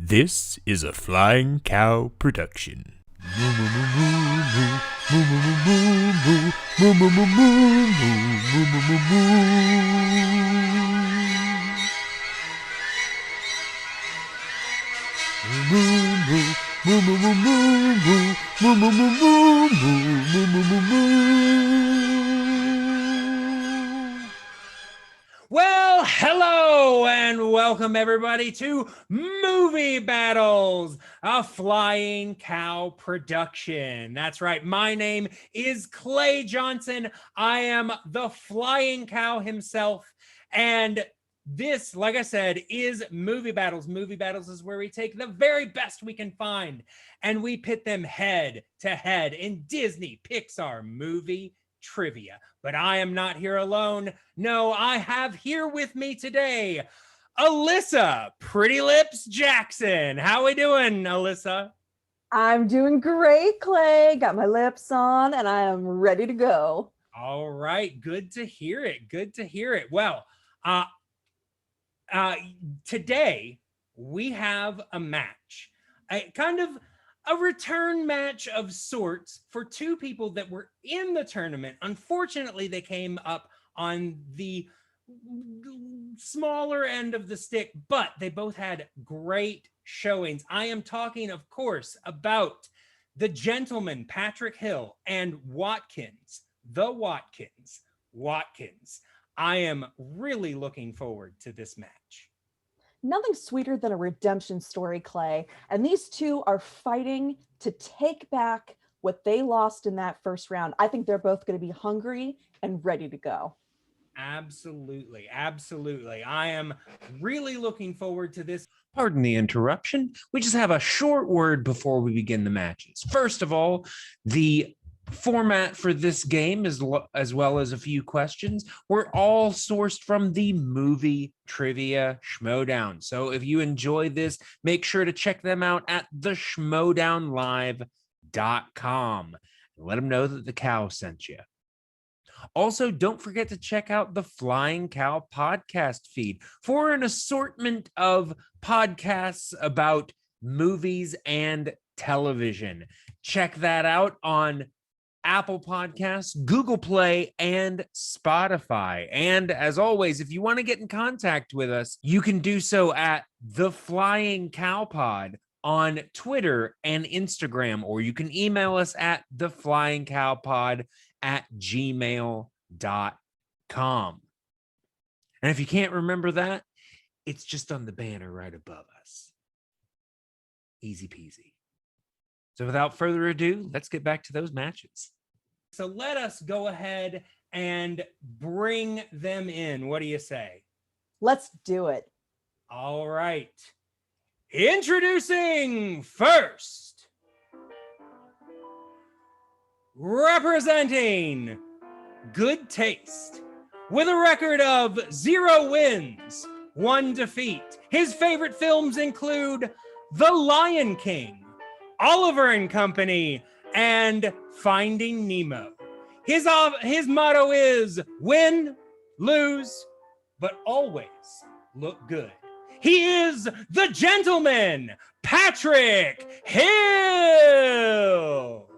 This is a Flying Cow production. Well, hello and welcome everybody to Movie Battles, a Flying Cow production. That's right. My name is Clay Johnson. I am the Flying Cow himself. And this, like I said, is Movie Battles. Movie Battles is where we take the very best we can find and we pit them head to head in Disney Pixar movie trivia. But I am not here alone. No, I have here with me today Alyssa Pretty Lips Jackson. How we doing, Alyssa? I'm doing great, Clay. Got my lips on and I am ready to go. All right, good to hear it. Good to hear it. Well, today we have a match, a kind of a return match of sorts for two people that were in the tournament. Unfortunately, they came up on the smaller end of the stick, but they both had great showings. I am talking, of course, about the gentleman, Patrick Hill, and Watkins, the Watkins. I am really looking forward to this match. Nothing sweeter than a redemption story, Clay. And these two are fighting to take back what they lost in that first round. I think they're both going to be hungry and ready to go. Absolutely. Absolutely. I am really looking forward to this. Pardon the interruption. We just have a short word before we begin the matches. First of all, the format for this game, as well as a few questions, were all sourced from the Movie Trivia Schmodown. So if you enjoy this, make sure to check them out at theschmodownlive.com and let them know that the cow sent you. Also, don't forget to check out the Flying Cow podcast feed for an assortment of podcasts about movies and television. Check that out on Apple Podcasts, Google Play, and Spotify. And as always, if you want to get in contact with us, you can do so at The Flying Cow Pod on Twitter and Instagram, or you can email us at theflyingcowpod@gmail.com. And if you can't remember that, it's just on the banner right above us. Easy peasy. So without further ado, let's get back to those matches. So let us go ahead and bring them in. What do you say? Let's do it. All right. Introducing first, representing good taste, with a record of 0 wins, 1 defeat. His favorite films include The Lion King, Oliver and Company, and Finding Nemo. His motto is win, lose, but always look good. He is the gentleman, Patrick Hill.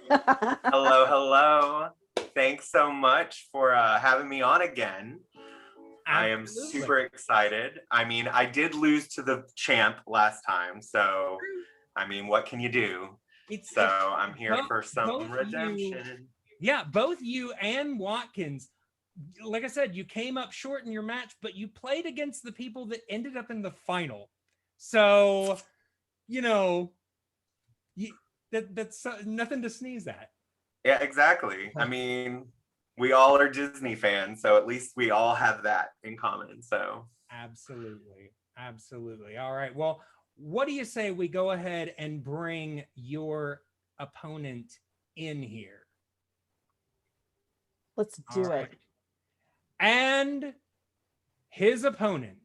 Hello. Thanks so much for having me on again. I am super excited. I mean, I did lose to the champ last time, so I mean, what can you do? I'm here for some redemption. Both you and Watkins, like I said, you came up short in your match, but you played against the people that ended up in the final. So, that's nothing to sneeze at. Yeah, exactly. I mean, we all are Disney fans, so at least we all have that in common. So absolutely. All right. Well, what do you say we go ahead and bring your opponent in here? Let's do it. Right. And his opponent,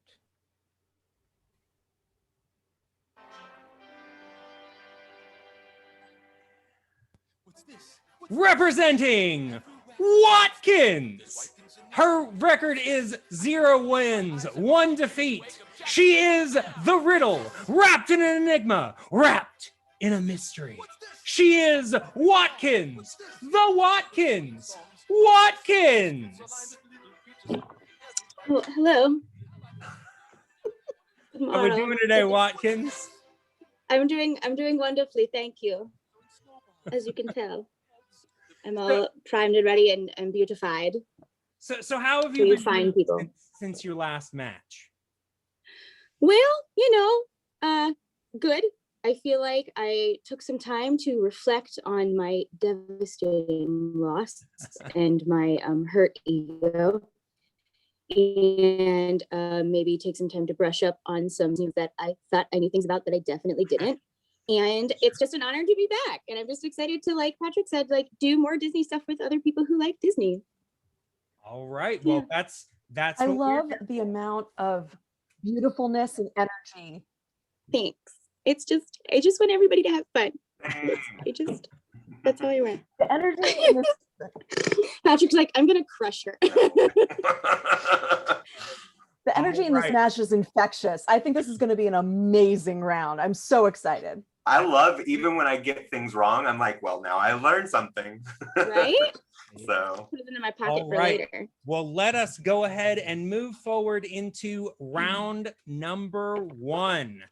representing Watkins, Her record is 0 wins, 1 defeat. She is the riddle, wrapped in an enigma, wrapped in a mystery. She is Watkins, the Watkins. Watkins! Oh, hello. Good How we morning. doing today, Watkins? I'm doing wonderfully, thank you. As you can tell, I'm all primed and ready and beautified. So how have So you you been find doing people. since your last match? Well, good. I feel like I took some time to reflect on my devastating loss and my hurt ego, and maybe take some time to brush up on some things that I thought I knew things about that I definitely didn't. And it's just an honor to be back. And I'm just excited to, like Patrick said, like do more Disney stuff with other people who like Disney. All right. Well, that's I what love the amount of beautifulness and energy. Thanks. I just want everybody to have fun. That's how I went. The energy in this Patrick's like, I'm gonna crush her. the energy in this Alright. match is infectious. I think this is going to be an amazing round. I'm so excited. I love, even when I get things wrong, I'm like, well, now I learned something. Right? So Put it in my pocket All for right. later. Well, let us go ahead and move forward into round number 1.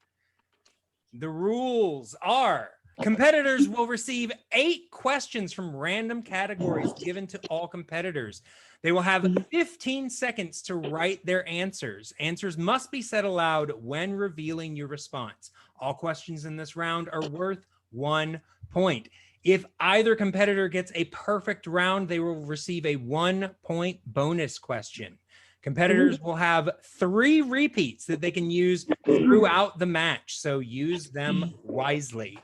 The rules are competitors will receive 8 questions from random categories given to all competitors. They will have 15 seconds to write their answers. Answers must be said aloud when revealing your response. All questions in this round are worth 1 point. If either competitor gets a perfect round, they will receive a 1-point bonus question. Competitors will have 3 repeats that they can use throughout the match, so use them wisely.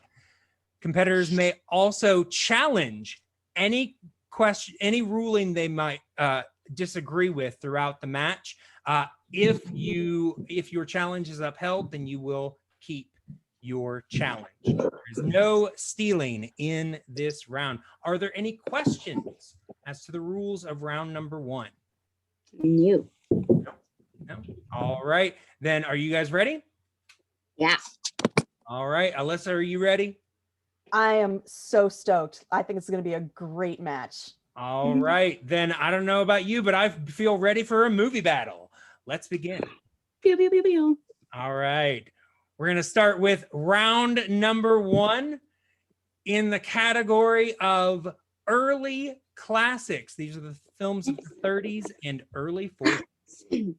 Competitors may also challenge any question, any ruling they might disagree with throughout the match. If your challenge is upheld, then you will keep your challenge. There's no stealing in this round. Are there any questions as to the rules of round number 1? New. No? All right. Then are you guys ready? Yeah. All right. Alyssa, are you ready? I am so stoked. I think it's going to be a great match. All right. Then I don't know about you, but I feel ready for a movie battle. Let's begin. Pew, pew, pew, pew. All right. We're going to start with round number 1 in the category of early classics. These are the films of the 30s and early 40s.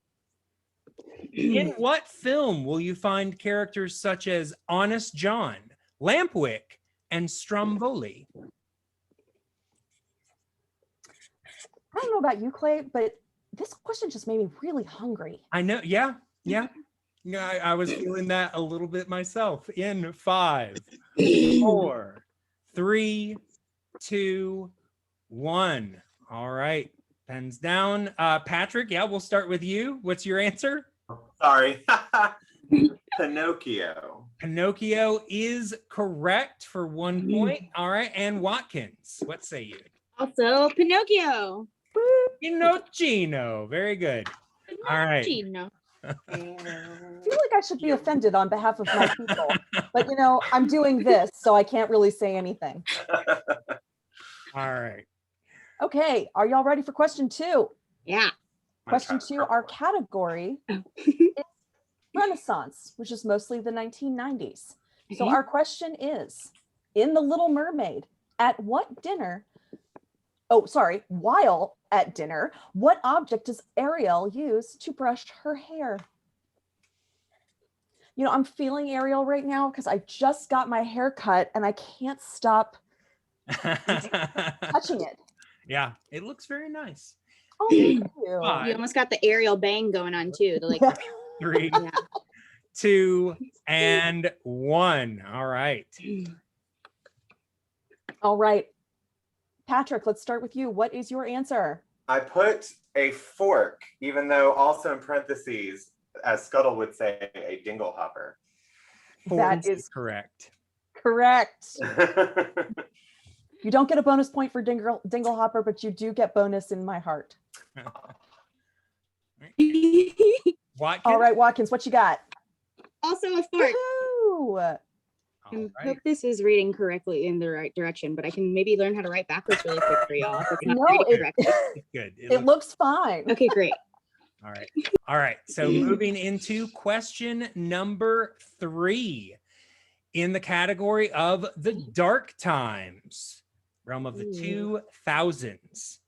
In what film will you find characters such as Honest John, Lampwick, and Stromboli? I don't know about you, Clay, but this question just made me really hungry. I know. Yeah. I was feeling that a little bit myself. In 5, 4, 3, 2, 1. All right. Pens down. Patrick, yeah, we'll start with you. What's your answer? sorry. Pinocchio. Pinocchio is correct for 1 point. All right. And Watkins, what say you? Also, Pinocchio. Pinocchio. Very good. All right. Pinocchio. I feel like I should be offended on behalf of my people, but I'm doing this, so I can't really say anything. All right. Okay, are y'all ready for question 2? Yeah. Question 2, our category is Renaissance, which is mostly the 1990s. So our question is, in The Little Mermaid, while at dinner, what object does Ariel use to brush her hair? I'm feeling Ariel right now because I just got my hair cut and I can't stop touching it. Yeah, it looks very nice. Oh, thank you. You almost got the aerial bang going on too. The, like, 3, yeah. 2, and 1. All right. All right. Patrick, let's start with you. What is your answer? I put a fork, even though also in parentheses, as Scuttle would say, a dingle hopper. That is correct. correct. You don't get a bonus point for Dingle Hopper, but you do get bonus in my heart. Watkins? All right, Watkins, what you got? Also a fork. Woohoo! I All hope right. this is reading correctly in the right direction, but I can maybe learn how to write backwards really quick for y'all. If it's not No, reading it- correctly. It's good. It looks fine. Okay, great. All right. All right. So moving into question number 3 in the category of the dark times, realm of the 2000s.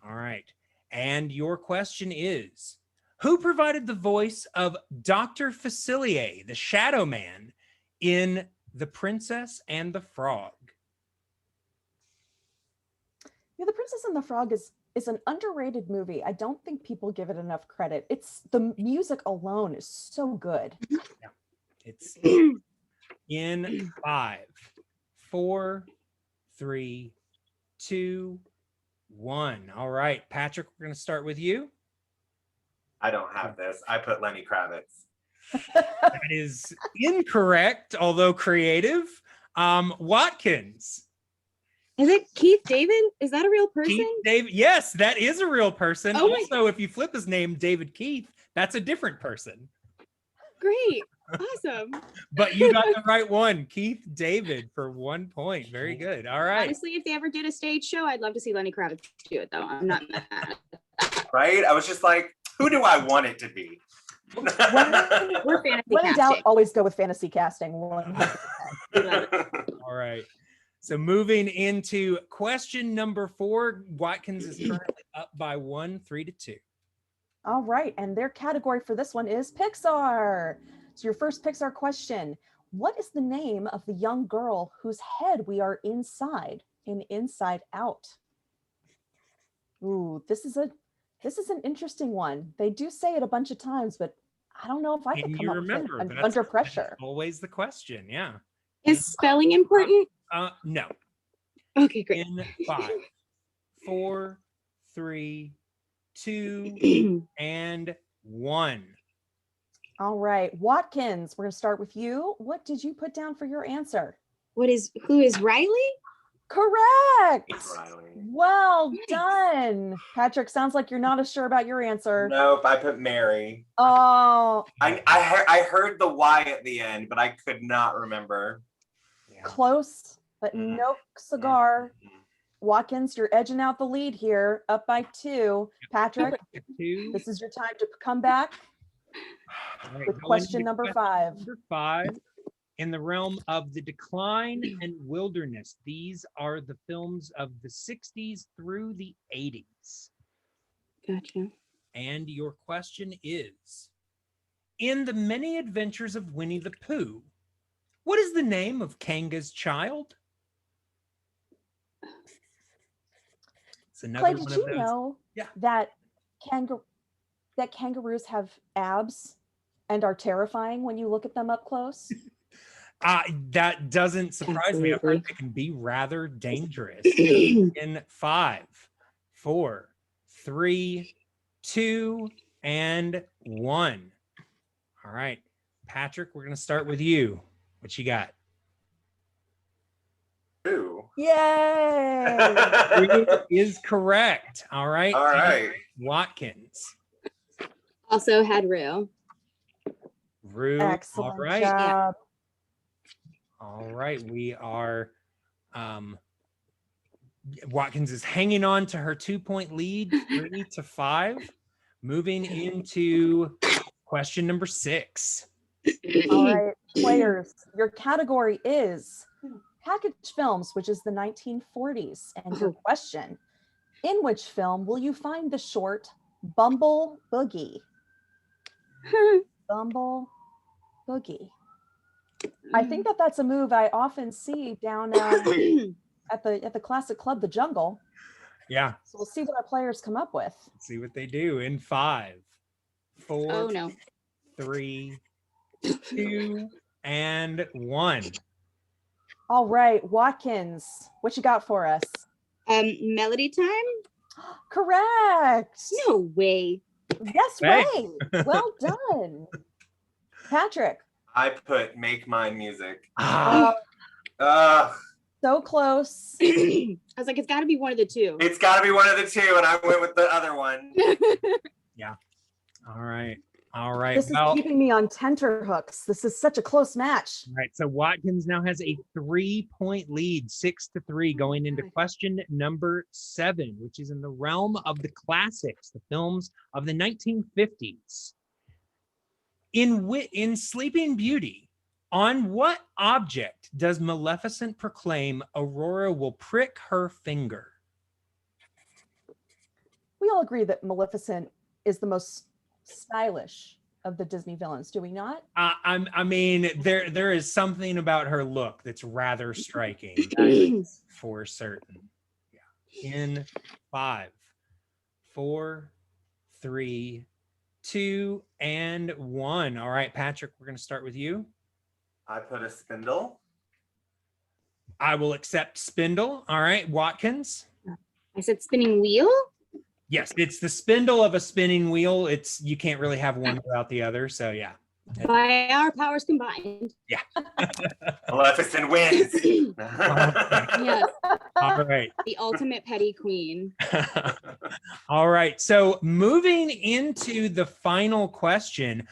All right. And your question is, who provided the voice of Dr. Facilier, the Shadow Man, in The Princess and the Frog? Yeah, The Princess and the Frog is an underrated movie. I don't think people give it enough credit. It's the music alone is so good. Yeah. It's in 5, 4, 3, 2, 1. All right, Patrick, we're going to start with you. I don't have this. I put Lenny Kravitz. That is incorrect, although creative. Watkins. Is it Keith David? Is that a real person? Keith David. Yes, that is a real person. Oh my- Also, if you flip his name, David Keith, that's a different person. Great. Awesome. But you got the right one, Keith David, for 1 point. Very good. All right. Honestly, if they ever did a stage show, I'd love to see Lenny Kravitz do it, though. I'm not mad. Right? I was just like, who do I want it to be? We're fantasy When in doubt, casting. always go with fantasy casting. 100%. All right. So moving into question number 4, Watkins is currently up by 1, 3-2. All right, and their category for this one is Pixar. So your first Pixar question, what is the name of the young girl whose head we are inside in Inside Out? Ooh, this is an interesting one. They do say it a bunch of times, but I don't know if I Can could you come up with remember? it That's- under that's pressure. always the question. Yeah. Is spelling important? No. Okay, great. In 5, 4, 3, 2, and 1. All right, Watkins, we're gonna start with you. What did you put down for your answer? Who is Riley? Correct. It's Riley. Well done. Patrick, sounds like you're not as sure about your answer. Nope, I put Mary. Oh, I heard the Y at the end, but I could not remember. Yeah. close, but Mhm. no cigar. Mhm. Watkins, you're edging out the lead here, up by 2. Patrick, 2. this is your time to come back All right, with going question into number question 5. Number 5, in the realm of the decline and wilderness. These are the films of the 60s through the 80s. Gotcha. And your question is, in the many adventures of Winnie the Pooh, what is the name of Kanga's child? It's another Clay, one did of you those. know Yeah. that kangaroos have abs and are terrifying when you look at them up close? That doesn't surprise me. I've heard Absolutely. they can be rather dangerous. In 5, 4, 3, 2, and 1. All right, Patrick, we're going to start with you. What you got? Two. Yay! 3 is correct. All right. All right. Watkins. Also had Rue. Rue. Excellent All right. job. All right. We are Watkins is hanging on to her 2-point lead, 3-5. Moving into question number 6. All right, players, your category is package films, which is the 1940s. And your question, in which film will you find the short Bumble Boogie? Bumble Boogie. I think that's a move I often see down at the classic club, The Jungle. Yeah. So we'll see what our players come up with. Let's see what they do in 5, 4, Oh no. 3, 2, and 1. All right, Watkins, what you got for us? Melody Time? Correct. No way. Yes, Hey. way. Well done. Patrick. I put Make Mine Music. Ah, So close. I was like, it's got to be one of the two. It's got to be one of the two, and I went with the other one. All right. All right. This is Well, keeping me on tenterhooks. This is such a close match. all right. So Watkins now has a 3-point lead, 6-3, going into question number 7, which is in the realm of the classics, the films of the 1950s. In Sleeping Beauty, on what object does Maleficent proclaim Aurora will prick her finger? We all agree that Maleficent is the most stylish of the Disney villains, do we not? I mean, there is something about her look that's rather striking. That is for certain. Yeah. In 5, 4, 3, 2, and 1. All right, Patrick, we're going to start with you. I put a spindle. I will accept spindle. All right, Watkins. I said spinning wheel. Yes, it's the spindle of a spinning wheel. You can't really have one without the other. So yeah. By our powers combined. Yeah. Maleficent wins. Yes, All right. the ultimate petty queen. All right. So moving into the final question,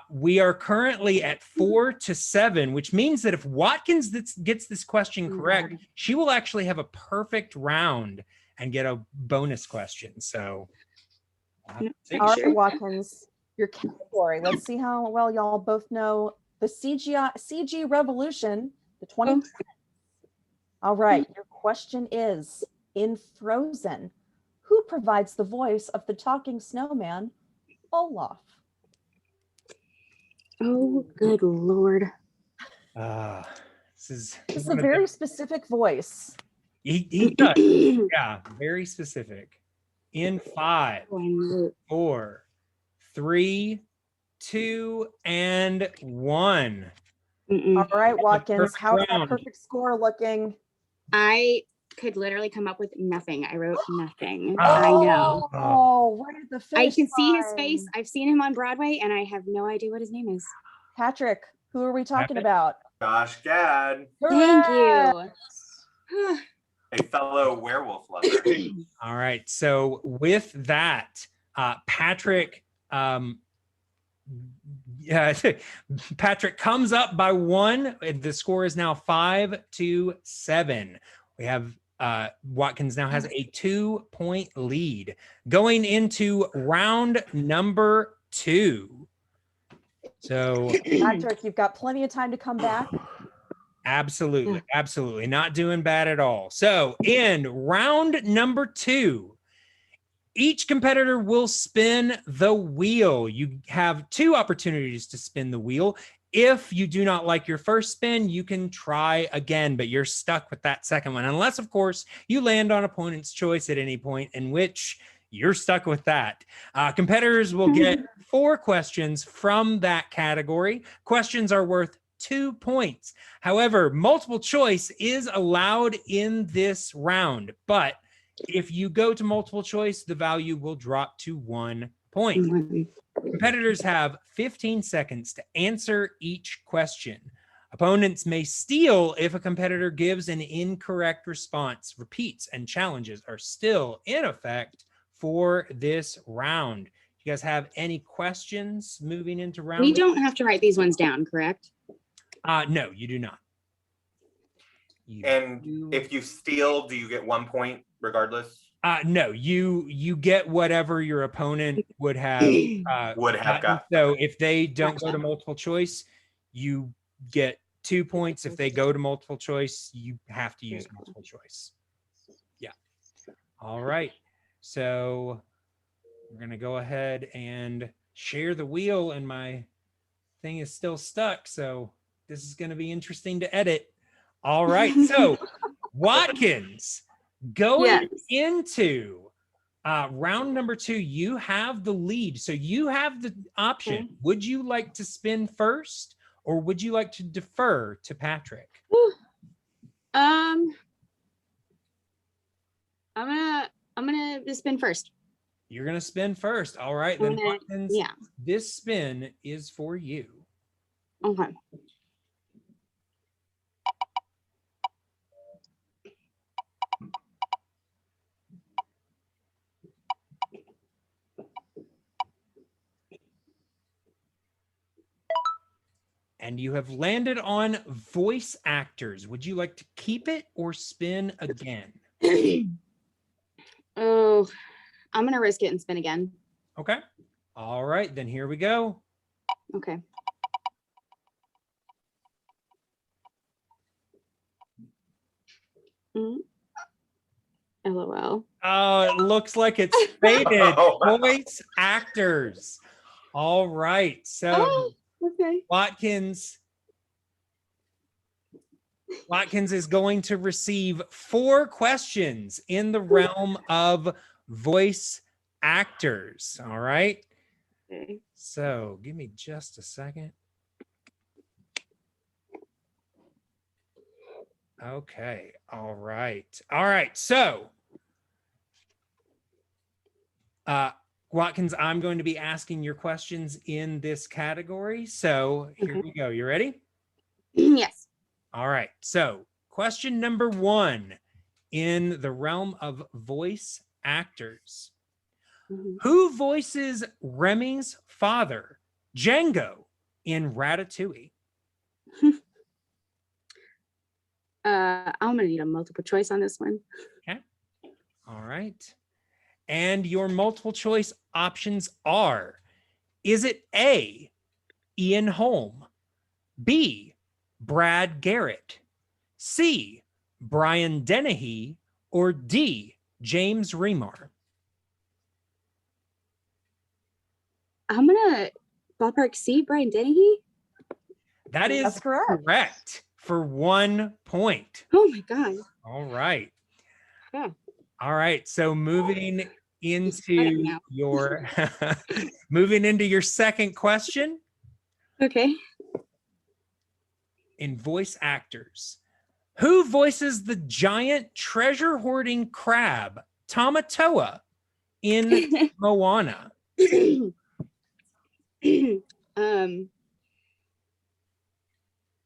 we are currently at 4-7, which means that if Watkins gets this question correct, she will actually have a perfect round and get a bonus question. So, All right, Watkins, your category. Let's see how well y'all both know the CG revolution, the 20. All right, your question is, in Frozen, who provides the voice of the talking snowman, Olaf? Oh, good Lord. This is a very specific voice. He does. Yeah, very specific. In 5, 4, 3, 2, and 1. All right, Watkins, how's that round. perfect score looking? I could literally come up with nothing. I wrote nothing. I know. Oh, where did the finish I can see his line? face. I've seen him on Broadway, and I have no idea what his name is. Patrick, who are we talking about? Josh Gad, Thank you. a fellow werewolf lover. All right. So with that, Patrick, Patrick comes up by 1. The score is now 5-7. We have Watkins now has a 2-point lead going into round number 2. So Patrick, you've got plenty of time to come back. absolutely not doing bad at all. So in round number 2, each competitor will spin the wheel. You have 2 opportunities to spin the wheel. If you do not like your first spin, you can try again, but you're stuck with that second one, unless, of course, you land on opponent's choice at any point, in which you're stuck with that. Competitors will get 4 questions from that category. Questions are worth 2 points. However, multiple choice is allowed in this round, but if you go to multiple choice, the value will drop to 1 point. Competitors have 15 seconds to answer each question. Opponents may steal if a competitor gives an incorrect response. Repeats and challenges are still in effect for this round. You guys have any questions moving into round? We don't have to write these ones down, correct? No, you do not. If you steal, do you get 1 point regardless? No, you get whatever your opponent would have got. So if they don't go to multiple choice, you get 2 points. If they go to multiple choice, you have to use multiple choice. Yeah. All right. So we're gonna go ahead and share the wheel, and my thing is still stuck. So this is gonna be interesting to edit. All right. So Watkins, going into round number 2, you have the lead. So you have the option. Okay. Would you like to spin first, or would you like to defer to Patrick? I'm gonna spin first. You're gonna spin first. All right, then Watkins, yeah. this spin is for you. Okay. And you have landed on voice actors. Would you like to keep it or spin again? Oh, I'm gonna risk it and spin again. Okay. All right, then here we go. Okay. LOL. Oh, it looks like it's faded. Voice actors. All right. So Oh, okay. Watkins is going to receive 4 questions in the realm of voice actors. All right. Okay. So give me just a second. Okay. All right. All right. So, Watkins, I'm going to be asking your questions in this category. So here we go. You ready? Yes. All right. So, question number 1 in the realm of voice actors. Mhm. Who voices Remy's father, Django, in Ratatouille? I'm gonna need a multiple choice on this one. Okay. All right. And your multiple choice options are: is it A, Ian Holm, B, Brad Garrett, C, Brian Dennehy, or D, James Remar? I'm gonna ballpark C, Brian Dennehy. That is That's correct. for 1 point. Oh my god. All right. Yeah. All right. So moving Got into it now. your moving into your second question Okay. in voice actors. Who voices the giant treasure hoarding crab, Tamatoa, in Moana?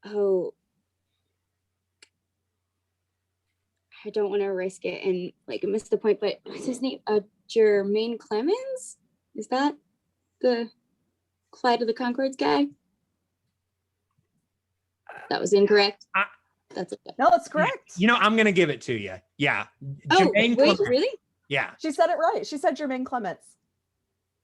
Oh, I don't want to risk it and like miss the point, but what's his name? Jermaine Clemens? Is that the Flight of the Conchords guy? That was incorrect. That's okay. No, it's correct. You know, I'm going to give it to you. Yeah. Oh, Jermaine wait, Clement. really? Yeah. She said it right. She said Jermaine Clements.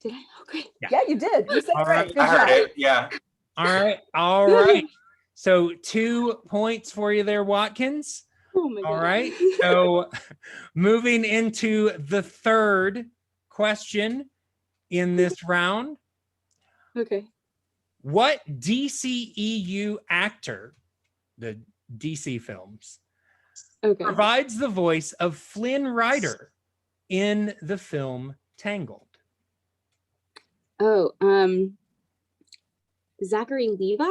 Did I? Okay. Yeah, you did. You said All it right. right. Good I heard job. it. Yeah. All right. All right. So 2 points for you there, Watkins. Oh my god. All right. So moving into the third question in this round. Okay. What DCEU actor, the DC films, Okay. provides the voice of Flynn Rider in the film Tangled? Oh, Zachary Levi?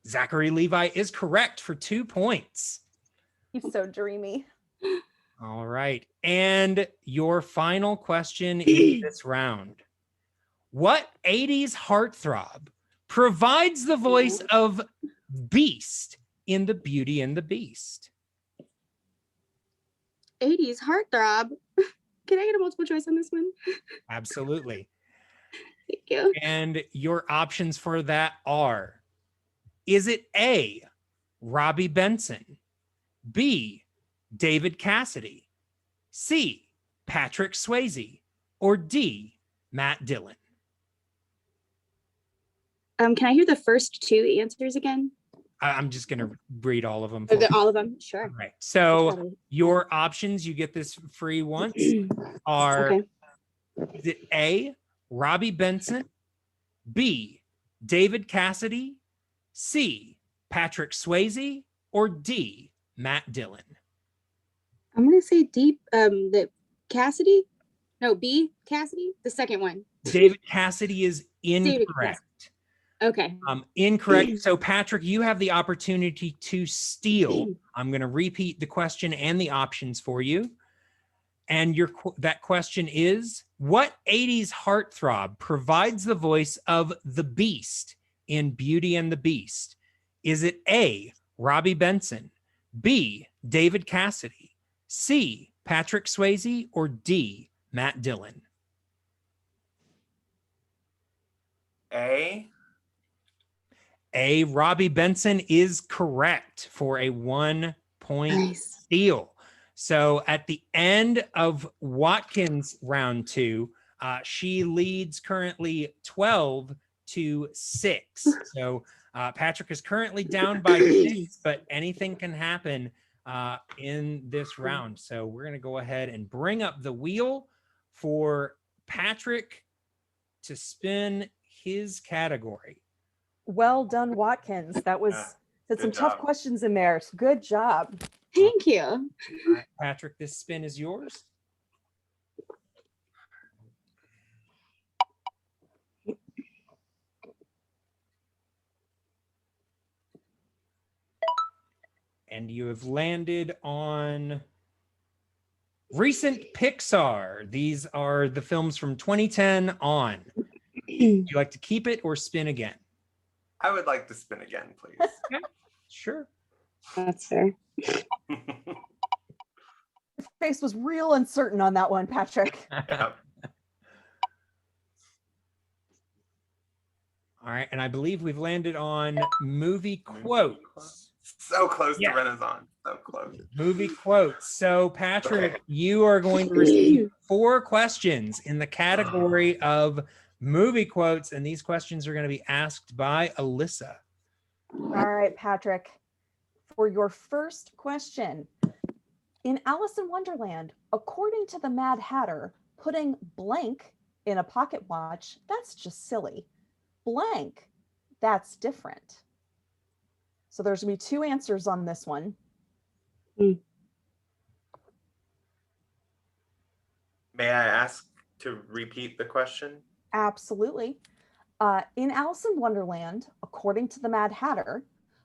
Zachary Levi is correct for 2 points. He's so dreamy. All right. And your final question in this round. What 80s heartthrob provides the voice of Beast in The Beauty and the Beast? 80s heartthrob. Can I get a multiple choice on this one? Absolutely. Thank you. And your options for that are: is it A, Robbie Benson, B, David Cassidy, C, Patrick Swayze, or D, Matt Dillon? Can I hear the first 2 answers again? I'm just going to read all of them. Or all of them? Sure. All right. So your options, you get this free once, are: Okay. is it A, Robbie Benson, B, David Cassidy, C, Patrick Swayze, or D, Matt Dillon? I'm gonna say deep. The Cassidy. No, B Cassidy. The second one. David Cassidy is David incorrect. Okay. Incorrect. So Patrick, you have the opportunity to steal. I'm going to repeat the question and the options for you. And that question is: what 80s heartthrob provides the voice of the Beast in Beauty and the Beast? Is it A, Robbie Benson, B, David Cassidy, C, Patrick Swayze, or D, Matt Dillon? A. A, Robbie Benson is correct for a 1-point Nice. steal. So at the end of Watkins round 2, she leads currently 12-6. So Patrick is currently down by 6, but anything can happen in this round. So we're going to go ahead and bring up the wheel for Patrick to spin his category. Well done, Watkins. That was Good some tough job. questions in there. So good job. Thank you. All right, Patrick, this spin is yours. And you have landed on recent Pixar. These are the films from 2010 on. Would you like to keep it or spin again? I would like to spin again, please. Sure. That's fair. Your face was real uncertain on that one, Patrick. Yep. All right, and I believe we've landed on movie quotes. So close Yeah. to Renaissance. So close. Movie quotes. So, Patrick, you are going to receive 4 questions in the category of movie quotes, and these questions are going to be asked by Alyssa. All right, Patrick. For your first question, in Alice in Wonderland, according to the Mad Hatter, putting blank in a pocket watch, that's just silly. Blank, that's different. So there's going to be 2 answers on this one. May I ask to repeat the question? Absolutely. In Alice in Wonderland, according to the Mad Hatter,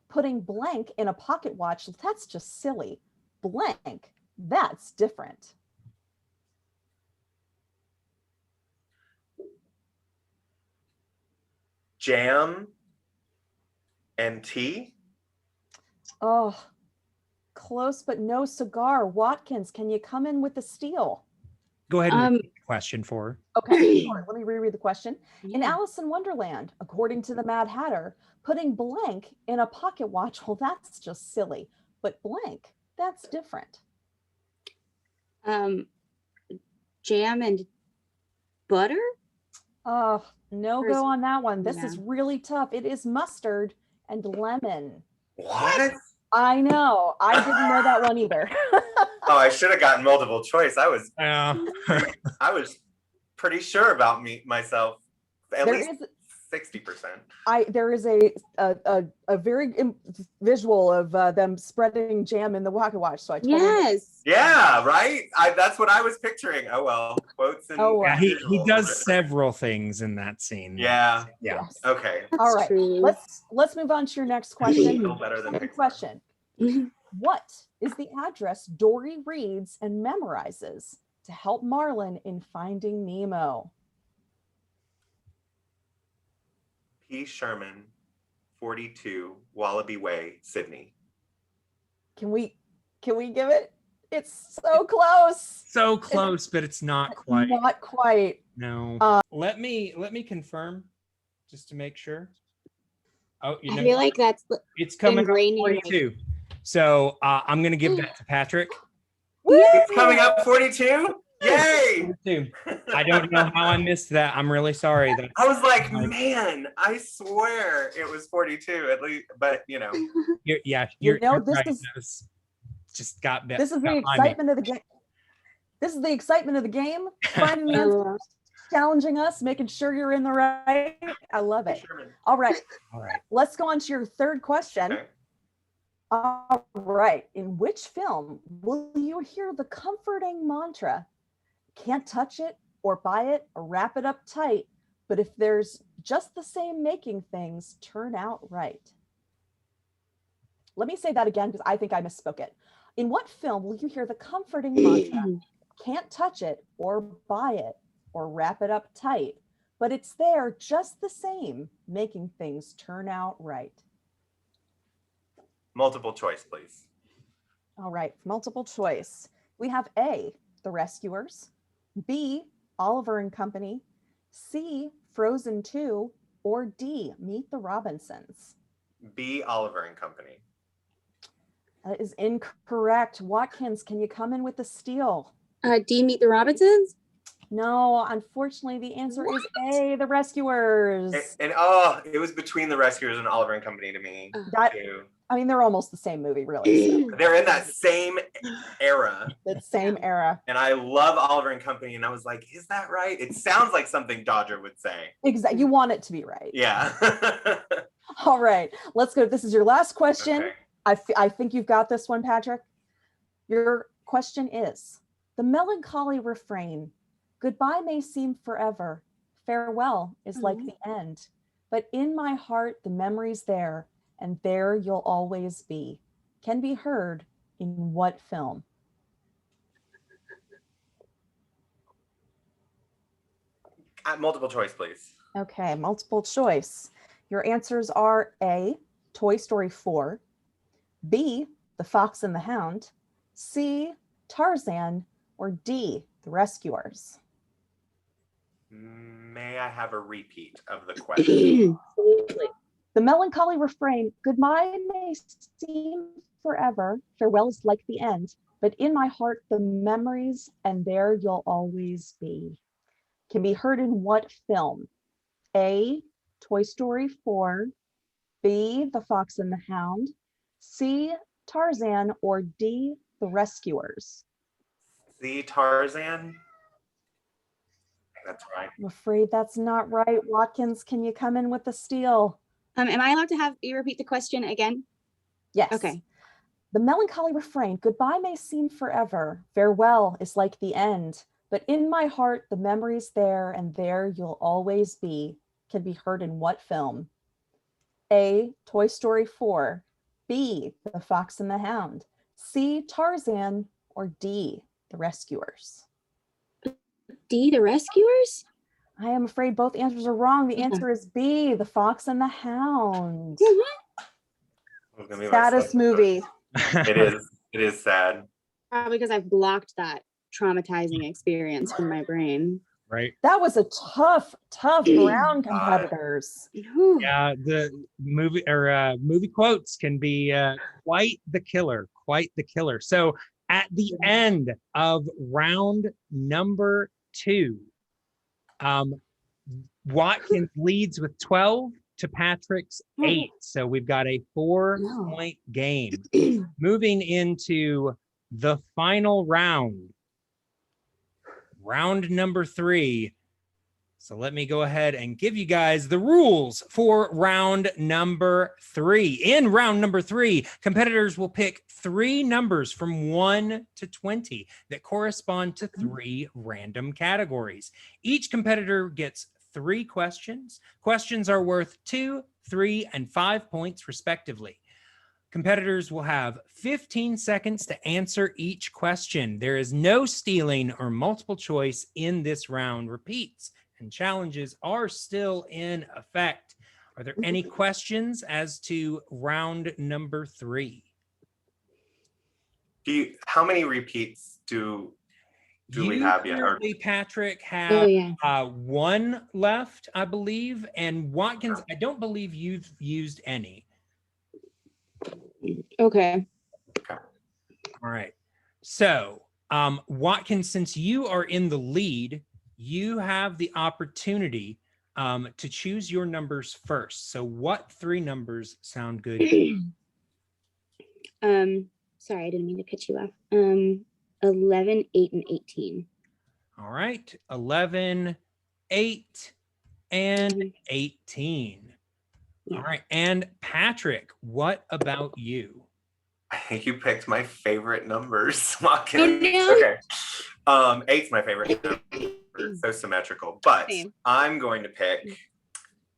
putting blank in a pocket watch, that's just silly. Blank, that's different. Jam and tea? Oh, close but no cigar. Watkins, can you come in with the steal? Go ahead and repeat the question for her. Okay, sure. Let me reread the question. In Yeah. Alice in Wonderland, according to the Mad Hatter, putting blank in a pocket watch, well, that's just silly. But blank, that's different. Jam and butter? Oh, no Or is- go on that one. This Yeah. is really tough. It is mustard and lemon. What? I know. I didn't know that one either. Oh, I should have gotten multiple choice. I was pretty sure about myself. At There least is 60%. there is a very visual of them spreading jam in the pocket watch. So I totally Yes. Yeah, right? That's what I was picturing. Oh well. Quotes and Oh, well. Yeah, he visuals. does several things in that scene. Yeah. Yeah. Yes. Okay. That's All right. true. Let's move on to your next Still question. better than Second Pixar. question. What is the address Dory reads and memorizes to help Marlin in Finding Nemo? P. Sherman, 42, Wallaby Way, Sydney. Can we give it? It's so close. So close, but it's not quite. Not quite. No. Let me confirm just to make sure. Oh, you I know feel what? like that's It's coming up ingrained in my- 42. So I'm going to give that to Patrick. It's coming up 42? Yay! 42. I don't know how I missed that. I'm really sorry. That's, I was like, man, I swear it was 42 at least, but you're You know, you're this right. is- That was- just got bit. This is the got by me. excitement of the game. This is the excitement of the game. Finding the answers, challenging us, making sure you're in the right. I love it. Sherman. All right. All right. Let's go on to your third question. Okay. All right. In which film will you hear the comforting mantra, can't touch it or buy it or wrap it up tight, but if there's just the same making things turn out right? Let me say that again because I think I misspoke it. In what film will you hear the comforting mantra, can't touch it or buy it or wrap it up tight, but it's there just the same, making things turn out right? Multiple choice, please. All right, multiple choice. We have A, The Rescuers, B, Oliver and Company, C, Frozen 2, or D, Meet the Robinsons. B, Oliver and Company. That is incorrect. Watkins, can you come in with the steal? D, Meet the Robinsons. No, unfortunately, the answer is A, The Rescuers. And it was between The Rescuers and Oliver and Company to me. That, too. I mean, they're almost the same movie, really. So. They're in that same era. That same era. And I love Oliver and Company, and I was like, is that right? It sounds like something Dodger would say. Exactly. You want it to be right. Yeah. All right, let's go. This is your last question. Okay. I think you've got this one, Patrick. Your question is, the melancholy refrain, goodbye may seem forever, farewell is like the end, but in my heart the memory's there, and there you'll always be, can be heard in what film? Multiple choice, please. Okay, multiple choice. Your answers are A, Toy Story 4, B, The Fox and the Hound, C, Tarzan, or D, The Rescuers. May I have a repeat of the question? Absolutely. The melancholy refrain, goodbye may seem forever, farewell is like the end, but in my heart the memories, and there you'll always be, can be heard in what film? A, Toy Story 4, B, The Fox and the Hound, C, Tarzan, or D, The Rescuers. C, Tarzan? That's right. I'm afraid that's not right. Watkins, can you come in with the steal? Am I allowed to have you repeat the question again? Yes. Okay. The melancholy refrain, goodbye may seem forever, farewell is like the end, but in my heart the memory's there, and there you'll always be, can be heard in what film? A, Toy Story 4, B, The Fox and the Hound, C, Tarzan, or D, The Rescuers. D, The Rescuers? I am afraid both answers are wrong. The answer is B, The Fox and the Hound. Saddest movie. It is sad. Probably because I've blocked that traumatizing experience from my brain. Right. That was a tough round, competitors. Yeah, the movie quotes can be quite the killer. So at the end of round number 2, Watkins leads with 12 to Patrick's 8. So we've got a 4-point game. Moving into the final round. Round number 3. So let me go ahead and give you guys the rules for round number 3. In round number 3, competitors will pick 3 numbers from 1 to 20 that correspond to 3 random categories. Each competitor gets 3 questions. Questions are worth 2, 3, and 5 points respectively. Competitors will have 15 seconds to answer each question. There is no stealing or multiple choice in this round. Repeats and challenges are still in effect. Are there any questions as to round number 3? How many repeats do we have yet? Currently, Patrick, have 1 left, I believe, and Watkins, I don't believe you've used any. Okay. All right. So, Watkins, since you are in the lead, you have the opportunity to choose your numbers first. So what 3 numbers sound good? Sorry, I didn't mean to cut you off. 11, 8, and 18. All right. 11, 8, and 18. Yeah. All right. And Patrick, what about you? I think you picked my favorite numbers, Watkins. Oh, no. Okay. 8's my favorite number. So symmetrical. But Same. I'm going to pick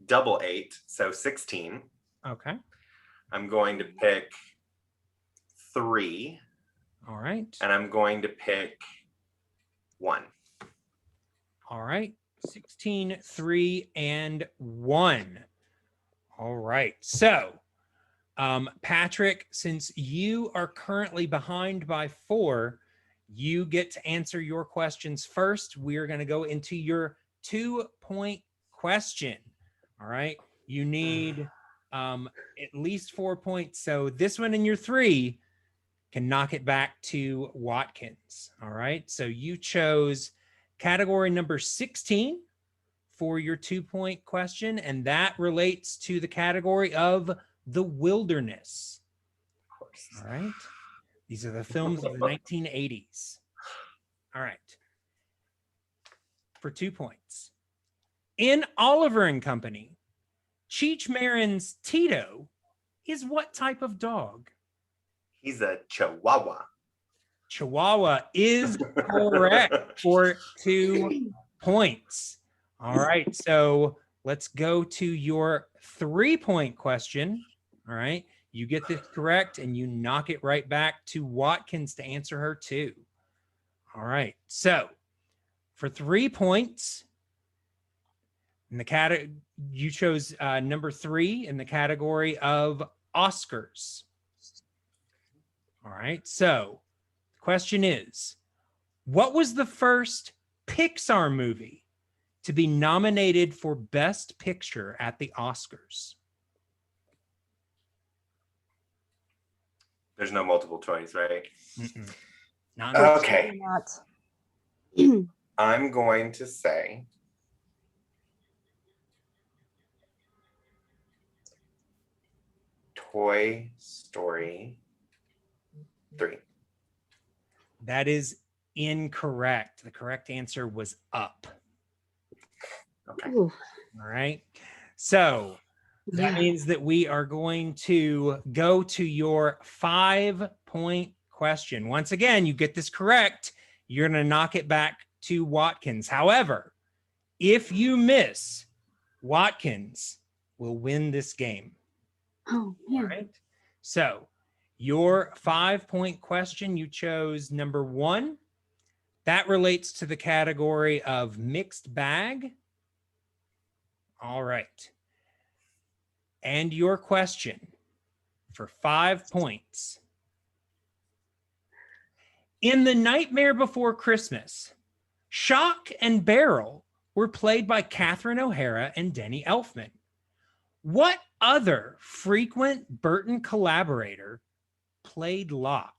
double 8, so 16. Okay. I'm going to pick 3. All right. And I'm going to pick 1. All right. 16, 3, and 1. All right. So, Patrick, since you are currently behind by 4, you get to answer your questions first. We're going to go into your 2-point question. All right. You need at least 4 points. So this one and your 3 can knock it back to Watkins. All right. So you chose category number 16 for your 2-point question, and that relates to the category of the wilderness. Of course. All right. These are the films of the 1980s. All right. For 2 points. In Oliver and Company, Cheech Marin's Tito is what type of dog? He's a Chihuahua. Chihuahua is correct for 2 points. All right. So let's go to your 3-point question. All right. You get this correct and you knock it right back to Watkins to answer her too. All right. So for 3 points, in the you chose number 3 in the category of Oscars. All right. So the question is, what was the first Pixar movie to be nominated for Best Picture at the Oscars? There's no multiple choice, right? Not Okay. Not. I'm going to say Toy Story 3. That is incorrect. The correct answer was Up. Okay. Ooh. All right. So that Yeah. means that we are going to go to your 5-point question. Once again, you get this correct, you're going to knock it back to Watkins. However, if you miss, Watkins will win this game. Oh, All yeah. right. So your 5-point question, you chose number 1. That relates to the category of mixed bag. All right. And your question for 5 points. In The Nightmare Before Christmas, Shock and Barrel were played by Catherine O'Hara and Denny Elfman. What other frequent Burton collaborator played Locke?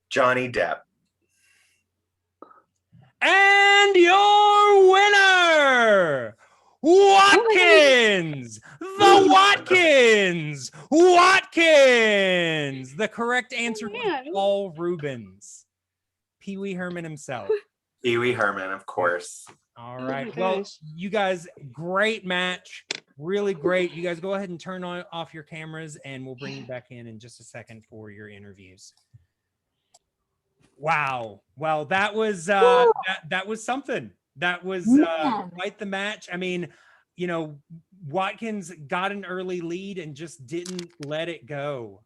Johnny Depp. And your winner, Watkins! The Watkins! Watkins! The correct answer was man. Paul Rubens. Pee Wee Herman himself. Pee Wee Herman, of course. All Oh right. my Well, gosh. you guys, great match. Really great. You guys go ahead and turn off your cameras and we'll bring you back in just a second for your interviews. Wow. Well, that was that was something. That was Man. quite the match. I mean, you know, Watkins got an early lead and just didn't let it go.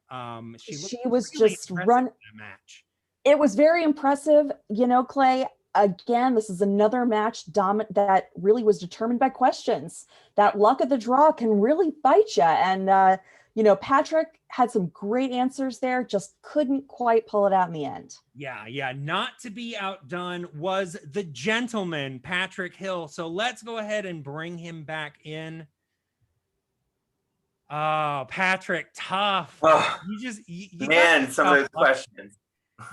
She was really just impressive run. in that match. It was very impressive. You know, Clay, again, this is another match that really was determined by questions. That luck of the draw can really bite you. And, you know, Patrick had some great answers there, just couldn't quite pull it out in the end. Yeah. Not to be outdone was the gentleman, Patrick Hill. So let's go ahead and bring him back in. Oh, Patrick, tough. Oh, You man, got some of those tough. questions.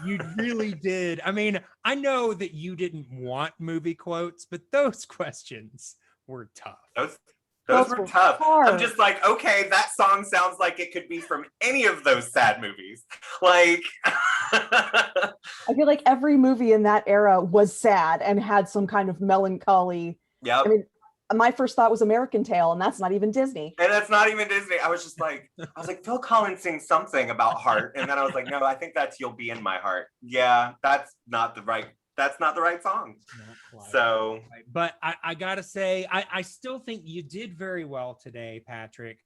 You really did. I mean, I know that you didn't want movie quotes, but those questions were tough. Those were tough. hard. I'm just like, okay, that song sounds like it could be from any of those sad movies. Like, I feel like every movie in that era was sad and had some kind of melancholy. yep. I mean, my first thought was American Tail, and that's not even Disney. And that's not even Disney. I was like, Phil Collins sings something about heart. And then I was like, no, I think that's You'll Be in My Heart. Yeah, that's not the right song. Not quite. So, but I gotta say, I still think you did very well today, Patrick.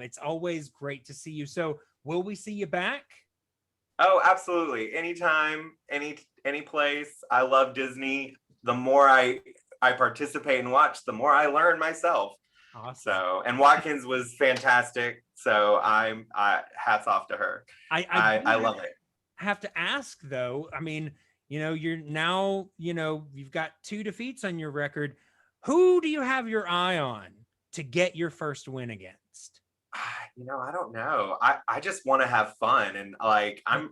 It's always great to see you. So will we see you back? oh, absolutely. Anytime, any place. I love Disney. The more I participate and watch, the more I learn myself. Awesome. So, and Watkins was fantastic. So hats off to her. I love it. have to ask though, I mean, you're now, you've got 2 defeats on your record. Who do you have your eye on to get your first win against? I don't know. I just want to have fun, and like I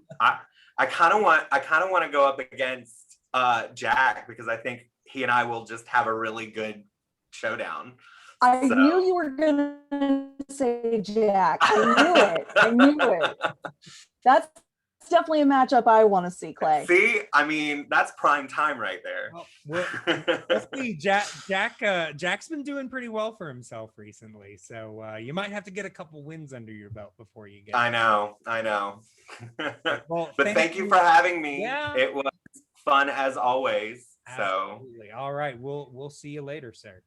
kind of want to go up against Jack, because I think he and I will just have a really good showdown. I knew you were gonna say Jack. I knew it. That's definitely a matchup I want to see, Clay. See, I mean, that's prime time right there. We'll see. Jack's been doing pretty well for himself recently, so you might have to get a couple wins under your belt before you get. I know. Well, but thank you for having me. Yeah. It was fun as always. Absolutely. All right, we'll see you later, sir.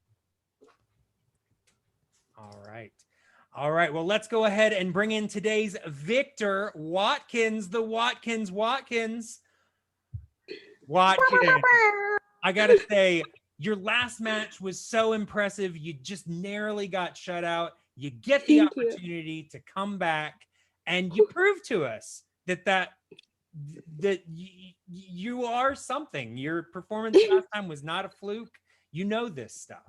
All right. Well, let's go ahead and bring in today's victor, Watkins, the Watkins. Watkins. I got to say, your last match was so impressive. You just narrowly got shut out. You get the opportunity to come back, and you prove to us that you are something. Your performance last time was not a fluke. You know this stuff.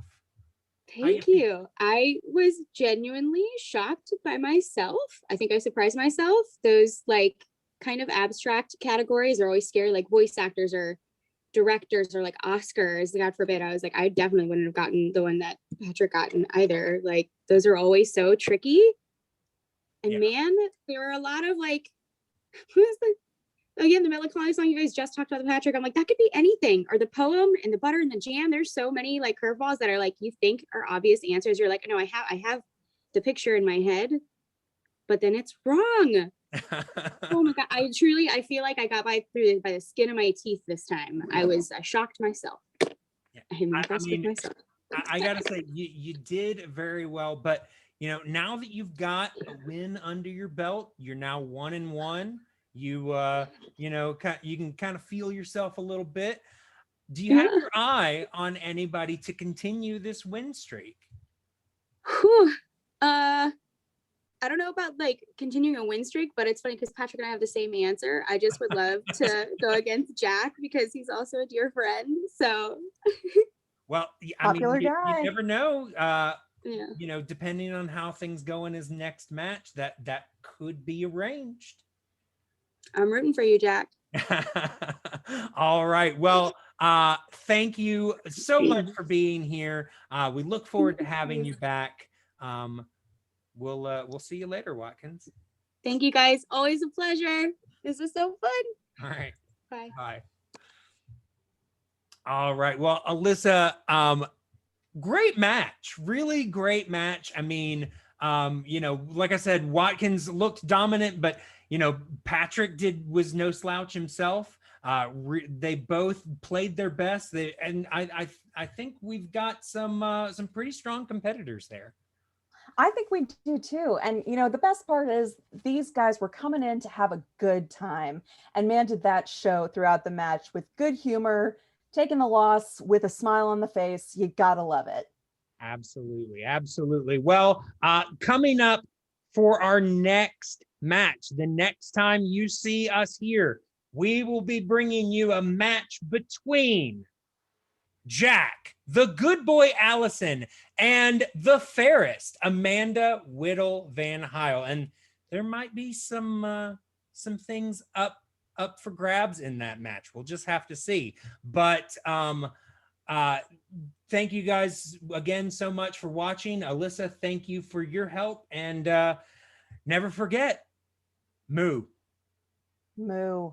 Thank you. I was genuinely shocked by myself. I think I surprised myself. Those like kind of abstract categories are always scary, like voice actors or directors or like Oscars. God forbid. I was like, I definitely wouldn't have gotten the one that Patrick gotten either. Like those are always so tricky. And man, there were a lot of like, who's the again, the melancholy song you guys just talked about, the Patrick. I'm like, that could be anything. Or the poem and the butter and the jam. There's so many like curveballs that are like, you think are obvious answers. You're like, no, I have the picture in my head, but then it's wrong. Oh my God. I feel like I got by the skin of my teeth this time. I shocked myself. Yeah. I'm impressed with myself. I gotta say, you did very well, but now that you've got a win under your belt, you're now 1-1. You can kind of feel yourself a little bit. Do you have your eye on anybody to continue this win streak? Whew. I don't know about like continuing a win streak, but it's funny because Patrick and I have the same answer. I just would love to go against Jack because he's also a dear friend. So, well, I mean, you never know. Depending on how things go in his next match, that could be arranged. I'm rooting for you, Jack. All right. Well, thank you so much for being here. We look forward to having you back. We'll see you later, Watkins. Thank you, guys. Always a pleasure. This was so fun. All right. Bye. Bye. All right. Well, Alyssa, great match. Really great match. I mean, like I said, Watkins looked dominant, but Patrick was no slouch himself. They both played their best. I think we've got some pretty strong competitors there. I think we do too. And the best part is these guys were coming in to have a good time, and man, did that show throughout the match with good humor, taking the loss with a smile on the face. You gotta love it. Absolutely. Well, coming up for our next match, the next time you see us here, we will be bringing you a match between Jack, the good boy Allison, and the fairest Amanda Whittle Van Heil. And there might be some things up for grabs in that match. We'll just have to see. But thank you guys again so much for watching. Alyssa, thank you for your help. And never forget, moo. Moo.